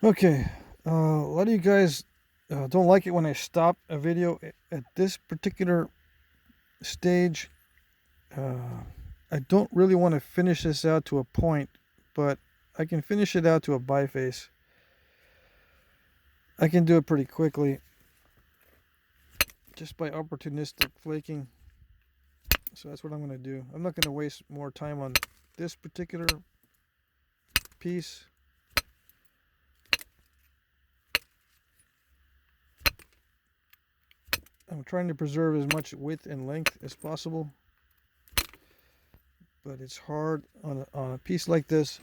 Okay, a lot of you guys don't like it when I stop a video at this particular stage. Uh, I don't really want to finish this out to a point, but I can finish it out to a biface. I can do it pretty quickly just by opportunistic flaking. So that's what I'm going to do. I'm not going to waste more time on this particular piece. I'm trying to preserve as much width and length as possible, but it's hard on a piece like this.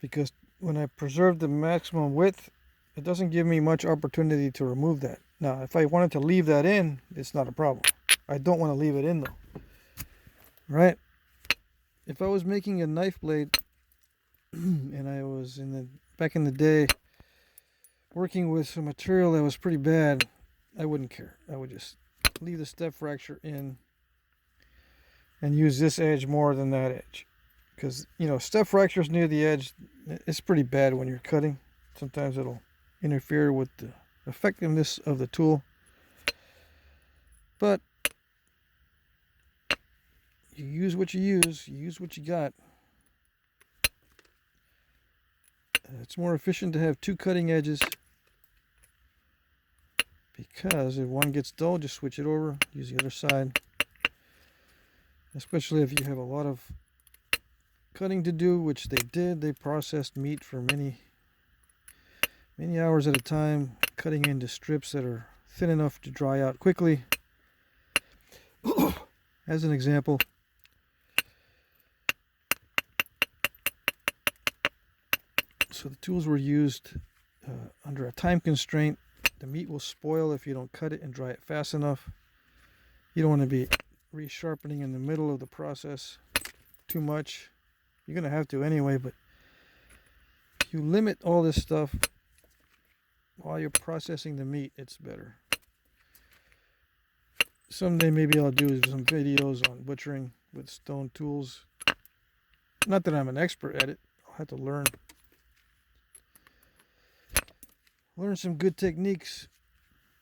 Because when I preserve the maximum width, it doesn't give me much opportunity to remove that. Now, if I wanted to leave that in, it's not a problem. I don't want to leave it in though, right? If I was making a knife blade and I was back in the day working with some material that was pretty bad, I wouldn't care. I would just leave the step fracture in and use this edge more than that edge. Because, step fractures near the edge, it's pretty bad when you're cutting. Sometimes it'll interfere with the effectiveness of the tool. But you use what you use what you got. It's more efficient to have two cutting edges, because if one gets dull, just switch it over, use the other side. Especially if you have a lot of cutting to do, which they did. They processed meat for many hours at a time, cutting into strips that are thin enough to dry out quickly. As an example, so the tools were used under a time constraint. The meat will spoil if you don't cut it and dry it fast enough. You don't want to be resharpening in the middle of the process too much. You're going to have to anyway, but if you limit all this stuff while you're processing the meat, it's better. Someday maybe I'll do some videos on butchering with stone tools. Not that I'm an expert at it. I'll have to learn some good techniques,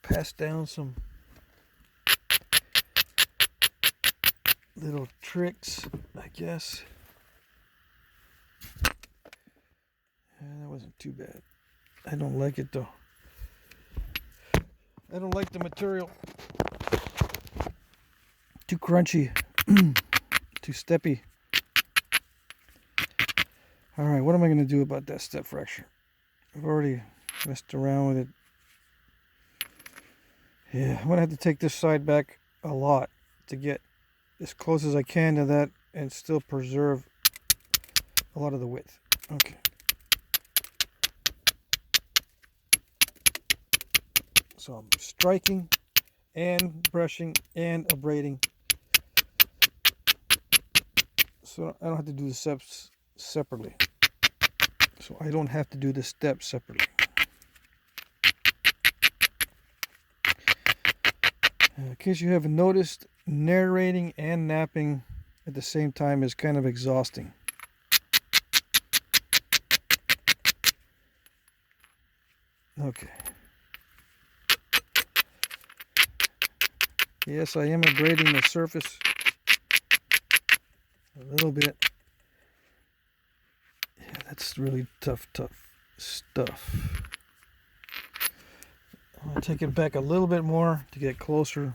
pass down some little tricks, I guess. That wasn't too bad. I don't like it though. I don't like the material. Too crunchy, too steppy. Alright, what am I going to do about that step fracture? I've already messed around with it. Yeah, I'm going to have to take this side back a lot to get as close as I can to that and still preserve a lot of the width. Okay. So I'm striking and brushing and abrading. So I don't have to do the steps separately. So I don't have to do the steps separately. In case you haven't noticed, narrating and napping at the same time is kind of exhausting. Okay. Yes, I am abrading the surface a little bit. Yeah, that's really tough stuff. I'm going to take it back a little bit more to get closer.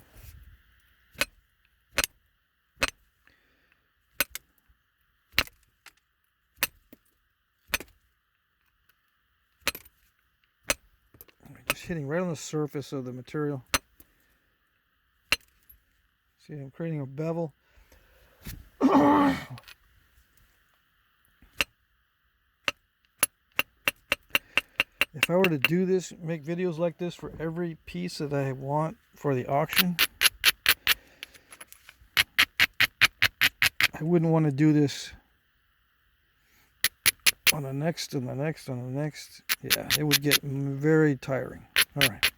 Just hitting right on the surface of the material. See, I'm creating a bevel. If I were to do this, make videos like this for every piece that I want for the auction, I wouldn't want to do this on the next, on the next, on the next. Yeah, it would get very tiring. All right.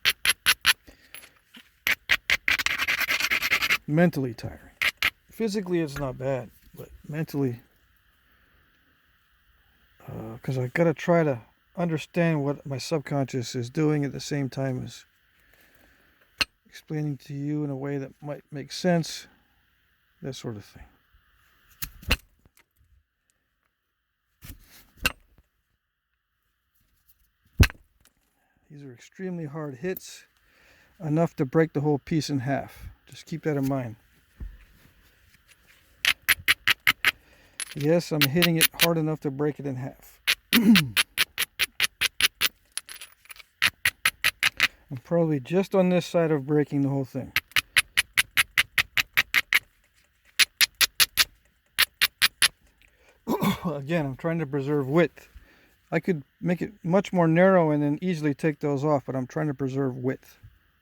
Mentally tiring. physically it's not bad, but mentally, because I gotta try to understand what my subconscious is doing at the same time as explaining to you in a way that might make sense, that sort of thing. These are extremely hard hits, enough to break the whole piece in half. Just keep that in mind. Yes, I'm hitting it hard enough to break it in half. I'm probably just on this side of breaking the whole thing. Again, I'm trying to preserve width. I could make it much more narrow and then easily take those off, but I'm trying to preserve width.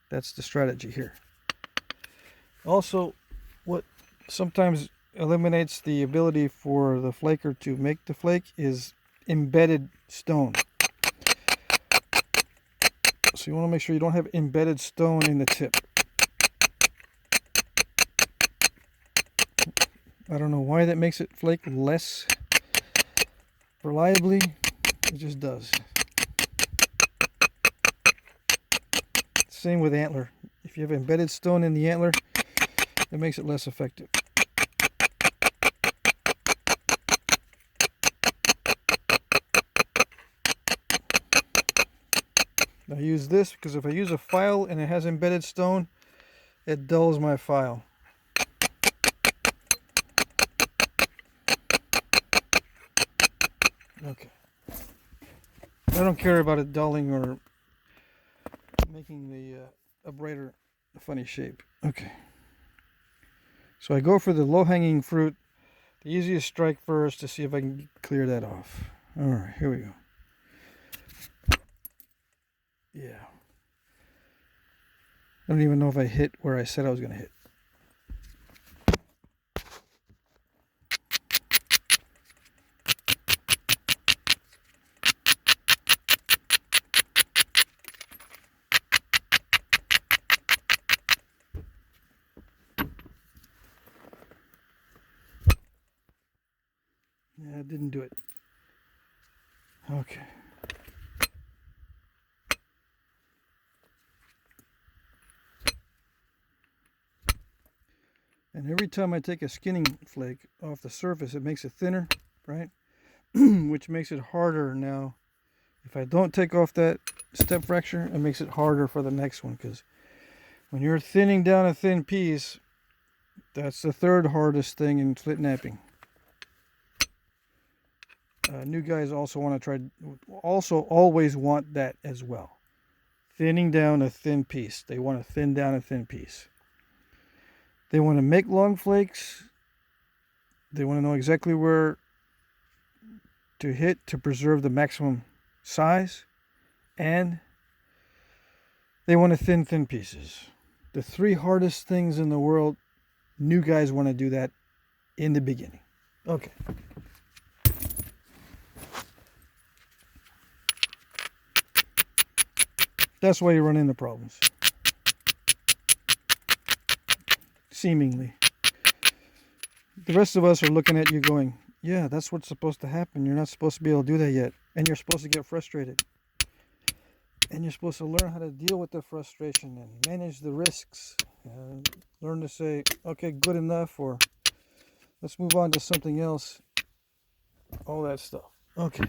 That's the strategy here. Also, what sometimes eliminates the ability for the flaker to make the flake is embedded stone. So you want to make sure you don't have embedded stone in the tip. I don't know why that makes it flake less reliably. It just does. Same with antler. If you have embedded stone in the antler, it makes it less effective. I use this because if I use a file and it has embedded stone, it dulls my file. Okay. I don't care about it dulling or making the abrader a funny shape. Okay. So I go for the low-hanging fruit, the easiest strike first to see if I can clear that off. All right, here we go. Yeah. I don't even know if I hit where I said I was going to hit. Yeah, I didn't do it. Okay. And every time I take a skinning flake off the surface, it makes it thinner, right? Which makes it harder now. If I don't take off that step fracture, it makes it harder for the next one, because when you're thinning down a thin piece, that's the third hardest thing in flintknapping. New guys also want to always want that as well. Thinning down a thin piece. They want to thin down a thin piece. They want to make long flakes. They want to know exactly where to hit to preserve the maximum size. And they want to thin pieces. The three hardest things in the world, new guys want to do that in the beginning. Okay. That's why you run into problems. Seemingly. The rest of us are looking at you going, yeah, that's what's supposed to happen. You're not supposed to be able to do that yet. And you're supposed to get frustrated. And you're supposed to learn how to deal with the frustration and manage the risks. Learn to say, okay, good enough, or let's move on to something else. All that stuff. Okay.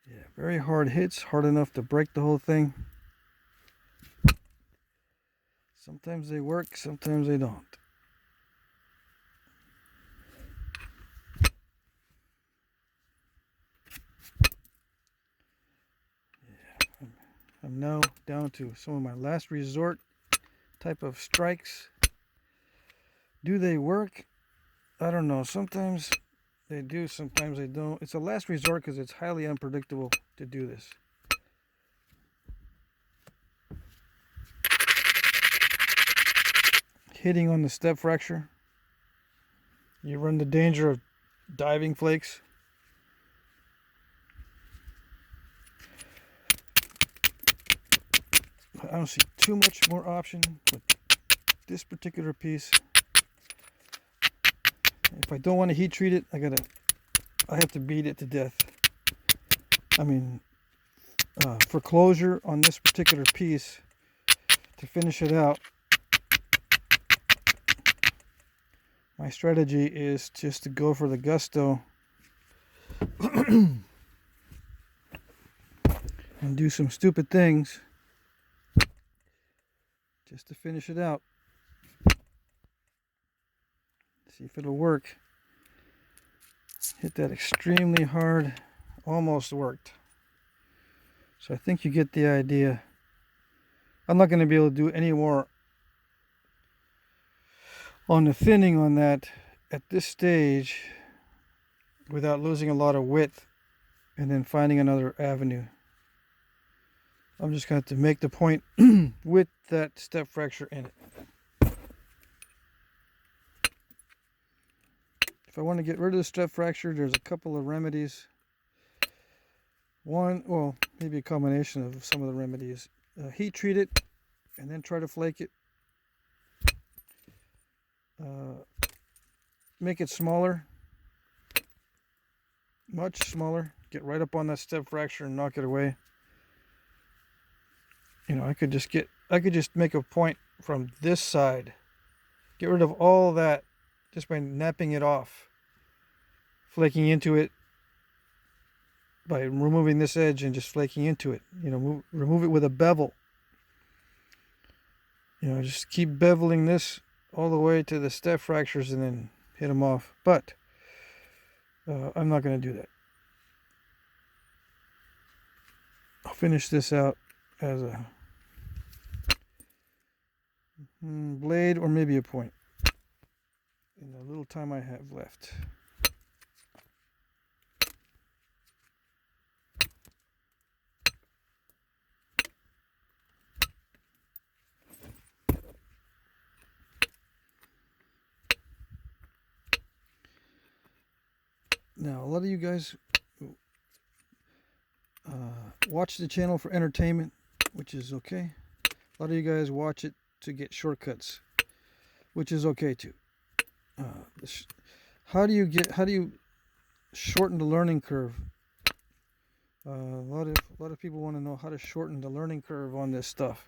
Yeah, very hard hits, hard enough to break the whole thing. Sometimes they work, sometimes they don't. Yeah, I'm now down to some of my last resort type of strikes. Do they work? I don't know. Sometimes they do, sometimes they don't. It's a last resort because it's highly unpredictable to do this. Hitting on the step fracture, you run the danger of diving flakes. I don't see too much more option with this particular piece. If I don't want to heat treat it, I have to beat it to death. I mean, for closure on this particular piece, to finish it out, my strategy is just to go for the gusto and do some stupid things just to finish it out. See if it'll work. Hit that extremely hard. Almost worked. So I think you get the idea. I'm not going to be able to do any more on the thinning on that at this stage without losing a lot of width and then finding another avenue. I'm just going to have to make the point with that step fracture in it. If I want to get rid of the step fracture, there's a couple of remedies. One, well, maybe a combination of some of the remedies. Heat treat it and then try to flake it. Make it smaller, much smaller. Get right up on that step fracture and knock it away. You know, I could just make a point from this side. Get rid of all that just by napping it off. Flaking into it by removing this edge and just flaking into it. You know, remove it with a bevel. You know, just keep beveling this all the way to the step fractures and then hit them off. But I'm not going to do that. I'll finish this out as a blade or maybe a point in the little time I have left. Now, a lot of you guys watch the channel for entertainment, which is okay. A lot of you guys watch it to get shortcuts, which is okay too. How do you shorten the learning curve? A lot of people want to know how to shorten the learning curve on this stuff.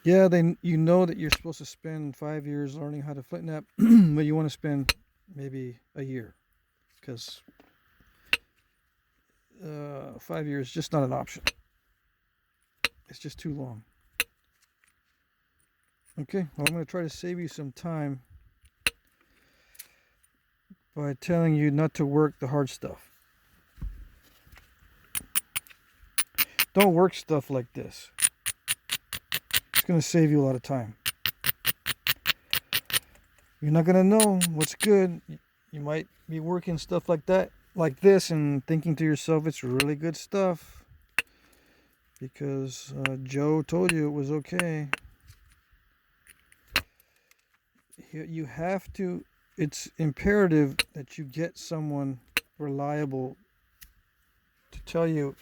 Yeah, you know that you're supposed to spend 5 years learning how to flint knap, but you want to spend maybe a year, because 5 years is just not an option. It's just too long. Okay, well, I'm going to try to save you some time by telling you not to work the hard stuff. Don't work stuff like this. It's going to save you a lot of time. You're not going to know what's good. You might be working stuff like that, like this, and thinking to yourself it's really good stuff because Joe told you it was okay. You have to, it's imperative that you get someone reliable to tell you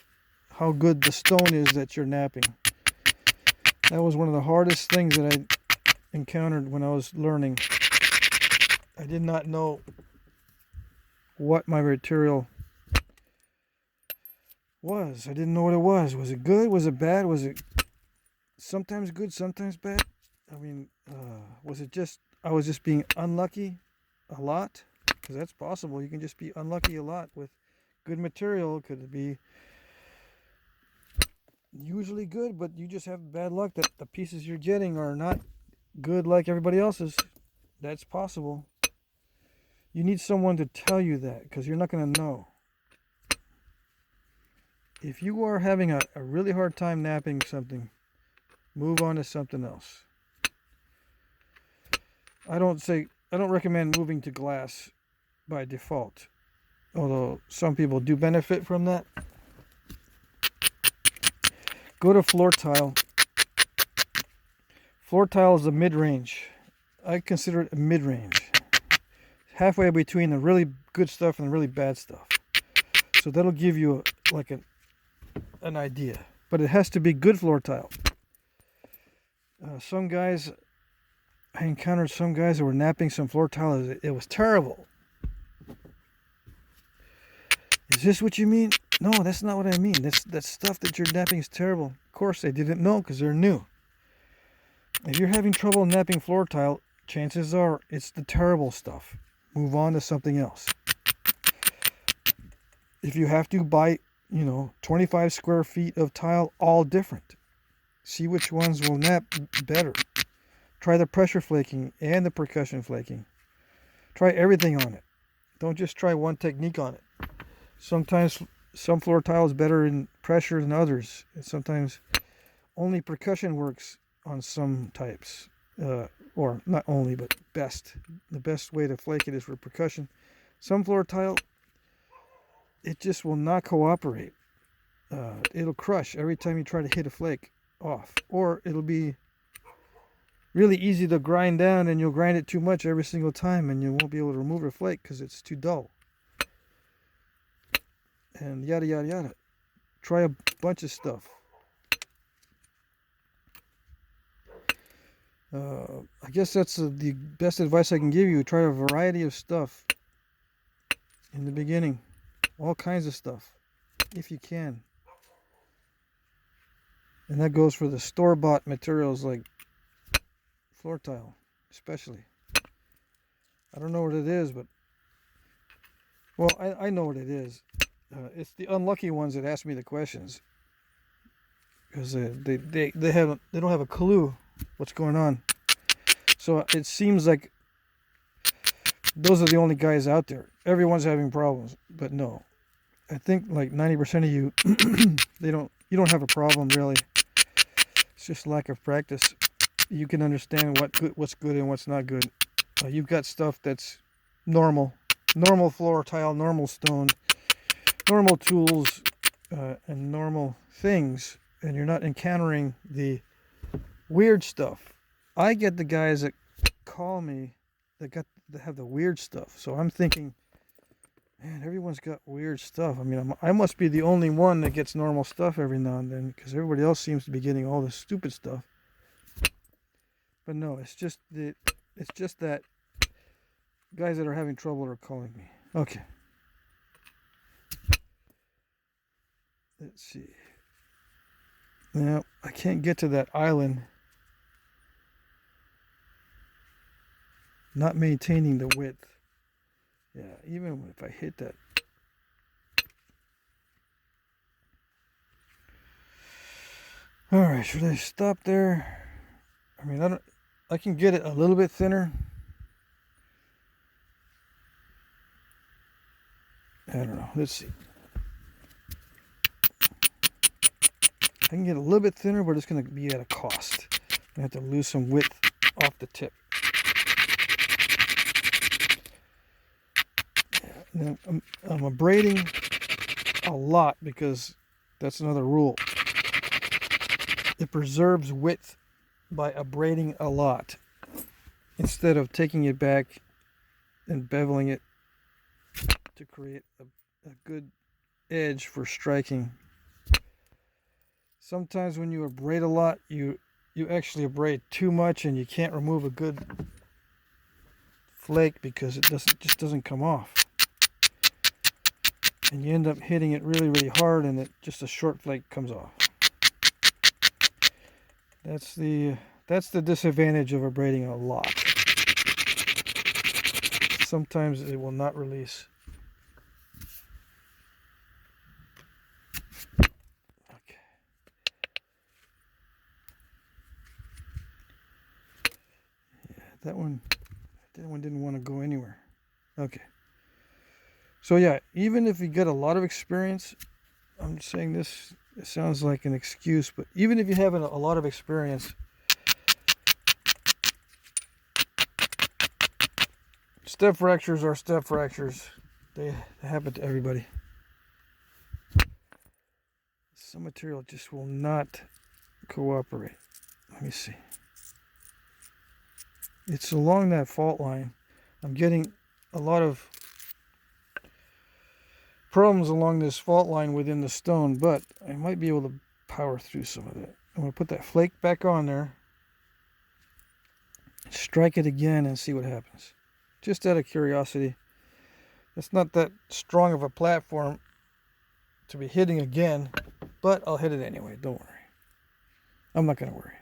how good the stone is that you're napping. That was one of the hardest things that I encountered when I was learning. I did not know what my material was. I didn't know what it was. Was it good? Was it bad? Was it sometimes good, sometimes bad? I mean, was it just, I was just being unlucky a lot? Because that's possible. You can just be unlucky a lot with good material. Could it be usually good, but you just have bad luck that the pieces you're getting are not good like everybody else's? That's possible. You need someone to tell you that, because you're not going to know. If you are having a really hard time napping something, move on to something else. I don't recommend moving to glass by default, although some people do benefit from that. Go to floor tile. Floor tile is a mid-range. I consider it a mid-range. Halfway between the really good stuff and the really bad stuff. So that'll give you an idea. but it has to be good floor tile. I encountered some guys that were napping some floor tile. It was terrible. Is this what you mean? No, that's not what I mean. That stuff that you're napping is terrible. Of course, they didn't know because they're new. If you're having trouble napping floor tile, chances are it's the terrible stuff. Move on to something else. If you have to buy, 25 square feet of tile, all different. See which ones will nap better. Try the pressure flaking and the percussion flaking. Try everything on it. Don't just try one technique on it. Sometimes some floor tile is better in pressure than others. And sometimes only percussion works on some types. Or not only, but best. The best way to flake it is for percussion. Some floor tile, it just will not cooperate. It'll crush every time you try to hit a flake off. Or it'll be really easy to grind down, and you'll grind it too much every single time, and you won't be able to remove the flake because it's too dull. And yada yada yada. Try a bunch of stuff. I guess that's the best advice I can give you. Try a variety of stuff in the beginning. All kinds of stuff, if you can. And that goes for the store-bought materials like floor tile, especially. I don't know what it is, but... Well, I know what it is. It's the unlucky ones that ask me the questions. Because they don't have a clue what's going on. So it seems like those are the only guys out there. Everyone's having problems, but no. I think like 90% of you, you don't have a problem really. It's just lack of practice. You can understand what's good and what's not good. You've got stuff that's normal floor tile, normal stone, normal tools, and normal things, and you're not encountering the weird stuff. I get the guys that call me that have the weird stuff. So I'm thinking, man, everyone's got weird stuff. I mean, I must be the only one that gets normal stuff every now and then, because everybody else seems to be getting all this stupid stuff. But no, it's just that guys that are having trouble are calling me. Okay. Let's see. Now, I can't get to that island. Not maintaining the width. Yeah, even if I hit that. Alright, should I stop there? I mean, I can get it a little bit thinner. I don't know. Let's see. I can get a little bit thinner, but it's going to be at a cost. I have to lose some width off the tip. Now, I'm abrading a lot because that's another rule. It preserves width by abrading a lot instead of taking it back and beveling it to create a good edge for striking. Sometimes when you abrade a lot, you actually abrade too much and you can't remove a good flake because it just doesn't come off. And you end up hitting it really, really hard, and just a short flake comes off. That's the disadvantage of abrading a lot. Sometimes it will not release. Okay. Yeah, that one didn't want to go anywhere. Okay. So yeah, even if you get a lot of experience, I'm saying this, it sounds like an excuse, but even if you have a lot of experience, step fractures are step fractures. They happen to everybody. Some material just will not cooperate. Let me see. It's along that fault line. I'm getting a lot of problems along this fault line within the stone, but I might be able to power through some of that. I'm going to put that flake back on there. Strike it again and see what happens. Just out of curiosity. It's not that strong of a platform to be hitting again, but I'll hit it anyway. Don't worry. I'm not going to worry.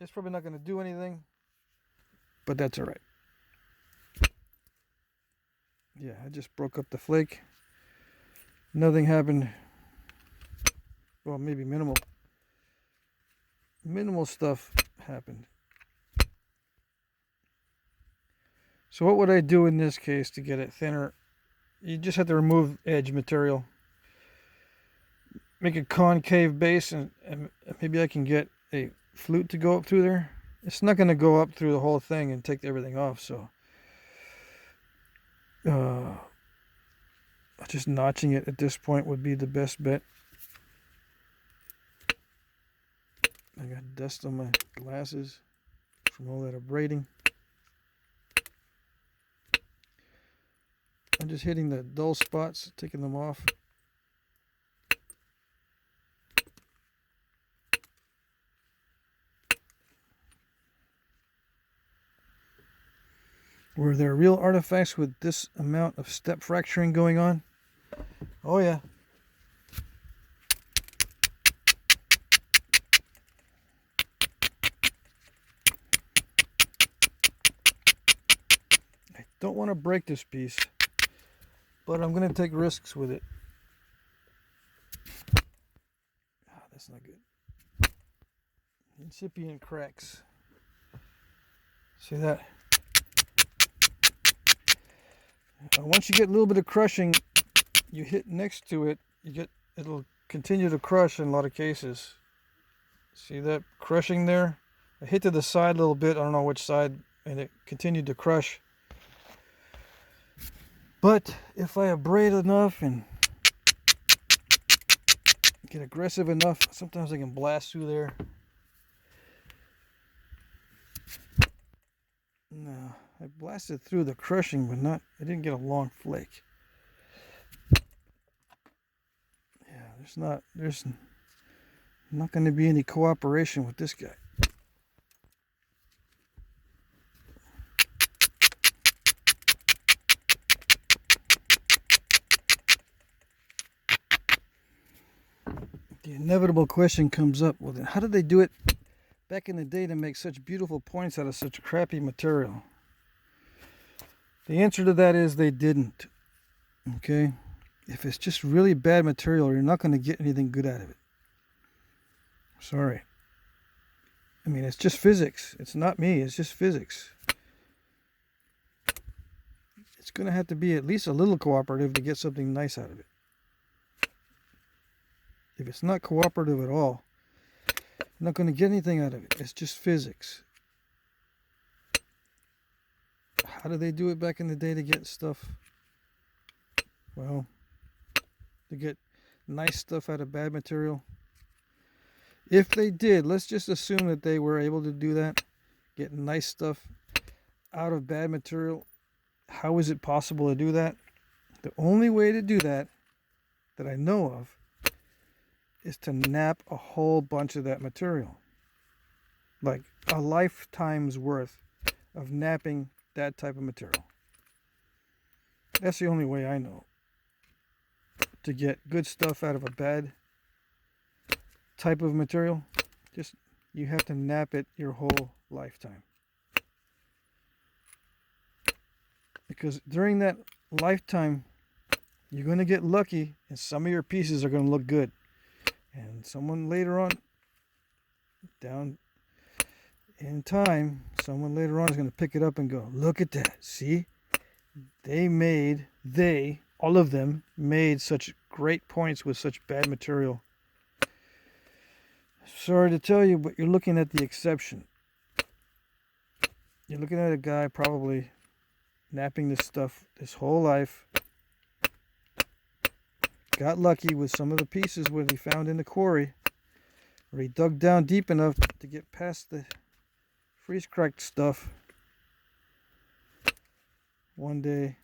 It's probably not going to do anything, but that's all right. Yeah, I just broke up the flake. Nothing happened. Well, maybe minimal stuff happened. So what would I do in this case to get it thinner? You just have to remove edge material. Make a concave base, and maybe I can get a flute to go up through there. It's not going to go up through the whole thing and take everything off, so just notching it at this point would be the best bet. I got dust on my glasses from all that abrading. I'm just hitting the dull spots, taking them off. Were there real artifacts with this amount of step fracturing going on? Oh yeah. I don't want to break this piece, but I'm going to take risks with it. That's not good. Incipient cracks. See that? Once you get a little bit of crushing, you hit next to it, it'll continue to crush in a lot of cases. See that crushing there? I hit to the side a little bit, I don't know which side, and it continued to crush. But if I abrade enough and get aggressive enough, sometimes I can blast through there. No, I blasted through the crushing, but I didn't get a long flake. Yeah, there's not going to be any cooperation with this guy. The inevitable question comes up, well then how did they do it back in the day to make such beautiful points out of such crappy material? The answer to that is they didn't. Okay? If it's just really bad material, you're not going to get anything good out of it. Sorry. I mean, it's just physics. It's not me. It's just physics. It's going to have to be at least a little cooperative to get something nice out of it. If it's not cooperative at all, you're not going to get anything out of it. It's just physics. How did they do it back in the day to get stuff? Well, to get nice stuff out of bad material. If they did, let's just assume that they were able to do that, get nice stuff out of bad material. How is it possible to do that? The only way to do that I know of is to nap a whole bunch of that material. Like a lifetime's worth of napping that type of material. That's the only way I know to get good stuff out of a bad type of material. Just you have to nap it your whole lifetime. Because during that lifetime, you're going to get lucky and some of your pieces are going to look good. And someone later on, down in time, someone later on is going to pick it up and go, look at that. See? All of them made such great points with such bad material. Sorry to tell you, but you're looking at the exception. You're looking at a guy probably napping this stuff his whole life. Got lucky with some of the pieces where he found in the quarry, where he dug down deep enough to get past the freeze-cracked stuff. One day,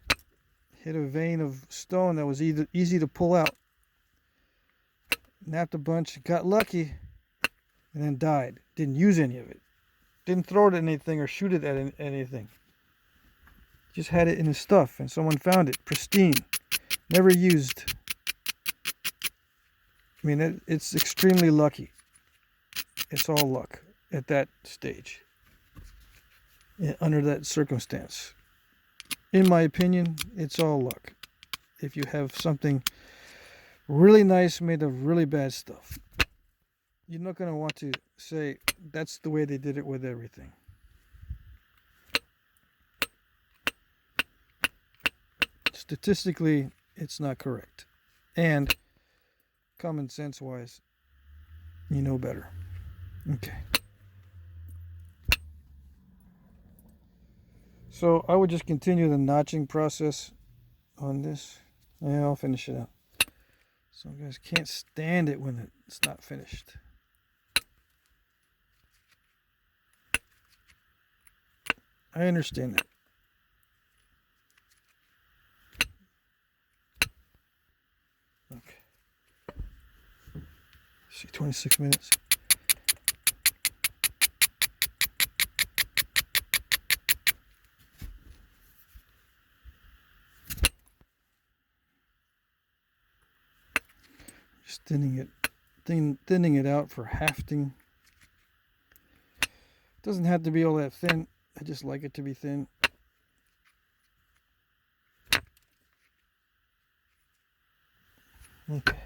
hit a vein of stone that was easy to pull out. napped a bunch, got lucky, and then died. Didn't use any of it. Didn't throw it at anything or shoot it at anything. Just had it in his stuff, and someone found it, pristine, never used. I mean, it's extremely lucky. It's all luck at that stage, under that circumstance. In my opinion, it's all luck. If you have something really nice made of really bad stuff, you're not going to want to say that's the way they did it with everything. Statistically, it's not correct. And common sense wise, you know better. Okay. So I would just continue the notching process on this. Yeah, I'll finish it out. Some guys can't stand it when it's not finished. I understand that. Okay. See, 26 minutes. Just thinning it out for hafting. Doesn't have to be all that thin. I just like it to be thin. Okay.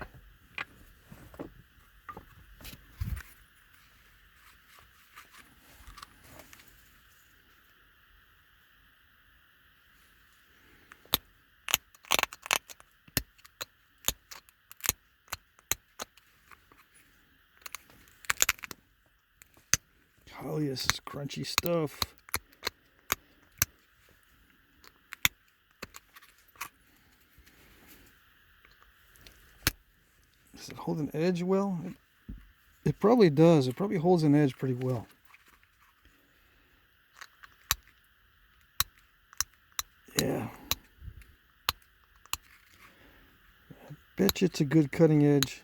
Oh yes, crunchy stuff. Does it hold an edge well? It probably does. It probably holds an edge pretty well. Yeah. I bet you it's a good cutting edge.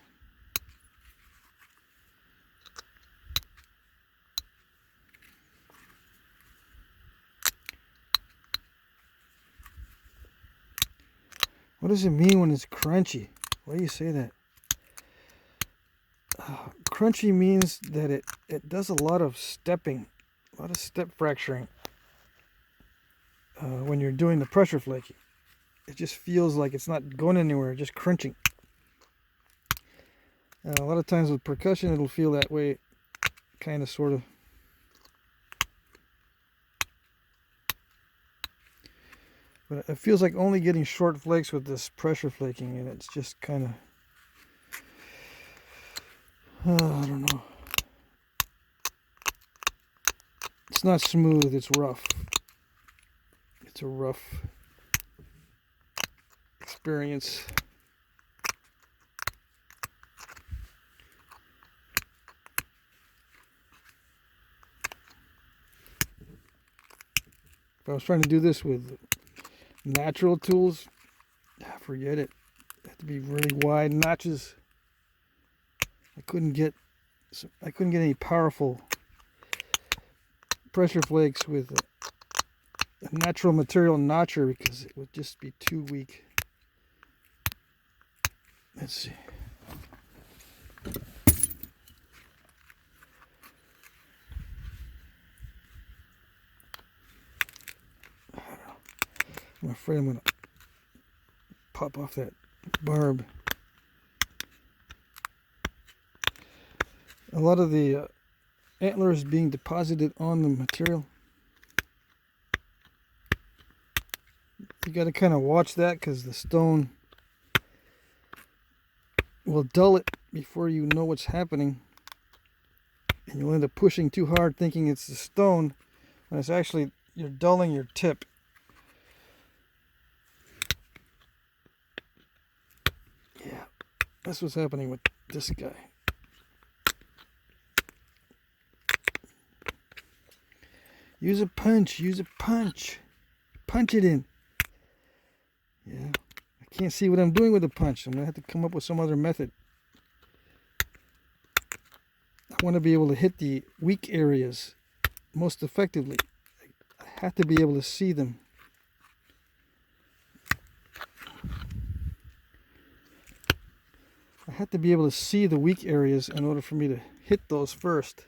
What does it mean when it's crunchy? Why do you say that? Crunchy means that it does a lot of stepping, a lot of step fracturing when you're doing the pressure flaking. It just feels like it's not going anywhere, just crunching. A lot of times with percussion, it'll feel that way, kind of, sort of. But it feels like only getting short flakes with this pressure flaking, and it's just kind of, I don't know. It's not smooth, it's rough. It's a rough experience. If I was trying to do this with natural tools, forget it. It had to be really wide notches. I couldn't get any powerful pressure flakes with a natural material notcher because it would just be too weak. Let's see. I'm afraid I'm going to pop off that barb. A lot of the antler is being deposited on the material. You got to kind of watch that because the stone will dull it before you know what's happening. And you'll end up pushing too hard thinking it's the stone when it's actually you're dulling your tip. Yeah, that's what's happening with this guy. Use a punch, punch it in. Yeah, I can't see what I'm doing with a punch. I'm gonna have to come up with some other method. want to be able to hit the weak areas most effectively. I have to be able to see them. I have to be able to see the weak areas in order for me to hit those first.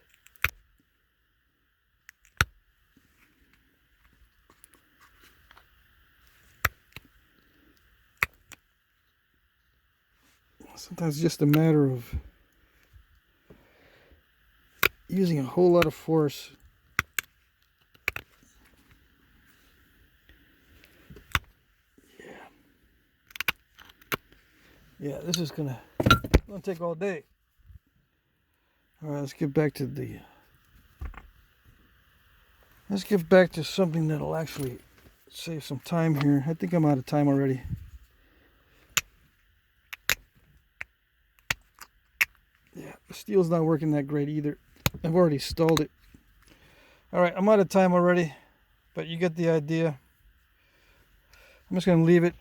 Sometimes it's just a matter of using a whole lot of force. Yeah, this is gonna take all day. All right, let's get back to something that'll actually save some time here. I think I'm out of time already. Yeah, the steel's not working that great either. I've already stalled it. All right, I'm out of time already, but you get the idea. I'm just going to leave it